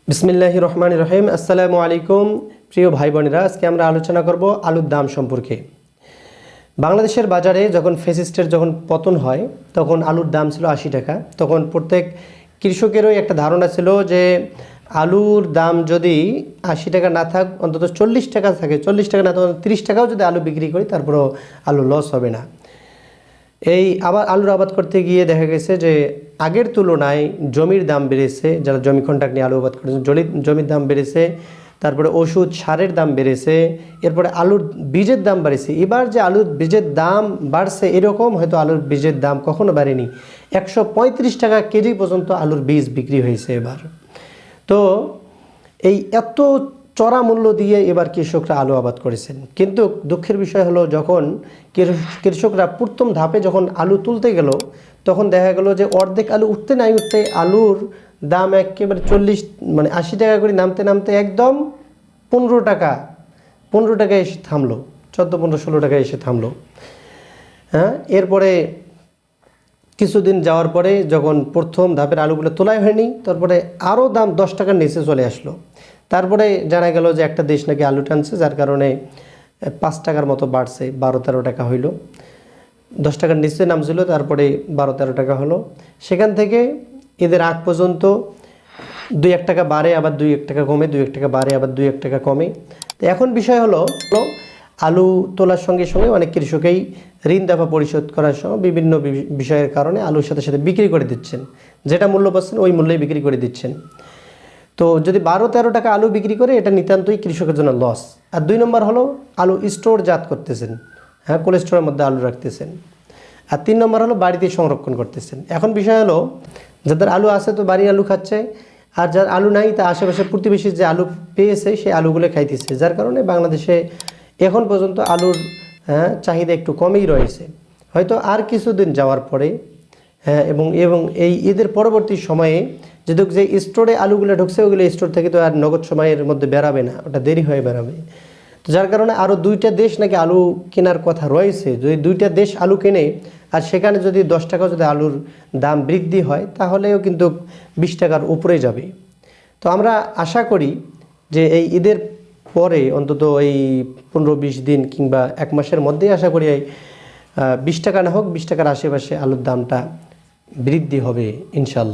বিসমিল্লাহির রহমানির রহিম। আসসালামু আলাইকুম প্রিয় ভাই বোনেরা, আজকে আমরা আলোচনা করব আলুর দাম সম্পর্কে। বাংলাদেশের বাজারে যখন ফ্যাসিস্টের পতন হয় তখন আলুর দাম ছিল 80 টাকা। তখন প্রত্যেক কৃষকেরই একটা ধারণা ছিল যে আলুর দাম যদি 80 টাকা না থাক, অন্তত 40 টাকা থাকে, 40 টাকা না তখন 30 টাকাও যদি আলু বিক্রি করি তারপরেও আলু লস হবে না। এই আবার আলুর আবাদ করতে গিয়ে দেখা গেছে যে আগের তুলনায় জমির দাম বেড়েছে, যারা জমি কন্ট্রাক্ট নিয়ে আলু আবাদ করেছেন জমির দাম বেড়েছে, তারপরে ওষুধ সারের দাম বেড়েছে, এরপরে আলুর বীজের দাম বাড়ছে। এবার যে আলুর বীজের দাম বাড়ছে এরকম হয়তো আলুর বীজের দাম কখনো বাড়েনি। 135 টাকা কেজি পর্যন্ত আলুর বীজ বিক্রি হয়েছে এবার। তো এই এত চড়া মূল্য দিয়ে এবার কৃষকরা আলু আবাদ করেছেন। কিন্তু দুঃখের বিষয় হলো, যখন কৃষকরা প্রথম ধাপে যখন আলু তুলতে গেল তখন দেখা গেল যে অর্ধেক আলু উঠতে নাই উঠতে আলুর দাম একেবারে 80 টাকা করে নামতে নামতে একদম 15 টাকা এসে থামলো, 14, 15, 16 টাকা এসে থামলো। হ্যাঁ, এরপরে কিছুদিন যাওয়ার পরে যখন প্রথম ধাপের আলুগুলো তোলাই হয়নি, তারপরে আরও দাম 10 টাকার নিচে চলে আসলো। তারপরে জানা গেল যে একটা দেশ নাকি আলু টানছে, যার কারণে 5 টাকার মতো বাড়ছে, 12-13 টাকা হইল। 10 টাকার নিচে নামছিল, তারপরে 12-13 টাকা হলো। সেখান থেকে এদের আগ পর্যন্ত 2-1 টাকা বাড়ে, আবার 2-1 টাকা কমে, 2-1 টাকা বাড়ে, আবার 2-1 টাকা কমে। তো এখন বিষয় হলো, আলু তোলার সঙ্গে সঙ্গে অনেক কৃষকেই ঋণ দফা পরিশোধ করার সময় বিভিন্ন বিষয়ের কারণে আলুর সাথে সাথে বিক্রি করে দিচ্ছেন, যেটা মূল্য পাচ্ছেন ওই মূল্যেই বিক্রি করে দিচ্ছেন। তো যদি 12-13 টাকা আলু বিক্রি করে, এটা নিতান্তই কৃষকের জন্য লস। আর 2 নম্বর হলো আলু স্টোরজাত করতেছেন, হ্যাঁ, কোল্ড স্টোরের মধ্যে আলু রাখতেছেন। আর 3 নম্বর হলো বাড়িতে সংরক্ষণ করতেছেন। এখন বিষয় হলো, যাদের আলু আছে তো বাড়ি আলু খাচ্ছে, আর যার আলু নাই তা আশেপাশে প্রতিবেশী যে আলু পেয়েছে সেই আলুগুলো খাইতেছে, যার কারণে বাংলাদেশে এখন পর্যন্ত আলুর চাহিদা একটু কমই রয়েছে। হয়তো আর কিছুদিন যাওয়ার পরে এবং এই ঈদের পরবর্তী সময়ে যে স্টোরে আলুগুলো ঢুকছে ওগুলো স্টোর থেকে তো আর নগদ সময়ের মধ্যে বেরাবে না, ওটা দেরি হয়ে বেরাবে। তো যার কারণে আরও 2টা দেশ নাকি আলু কেনার কথা রয়েছে। যদি 2টা দেশ আলু কেনে আর সেখানে যদি 10 টাকা যদি আলুর দাম বৃদ্ধি হয় তাহলেও কিন্তু 20 টাকার উপরে যাবে। তো আমরা আশা করি যে এই ঈদের পরে অন্তত এই 15-20 দিন কিংবা 1 মাসের মধ্যেই আশা করি 20 টাকা না হোক 20 টাকার আশেপাশে আলুর দামটা বৃদ্ধি হবে ইনশাল্লাহ।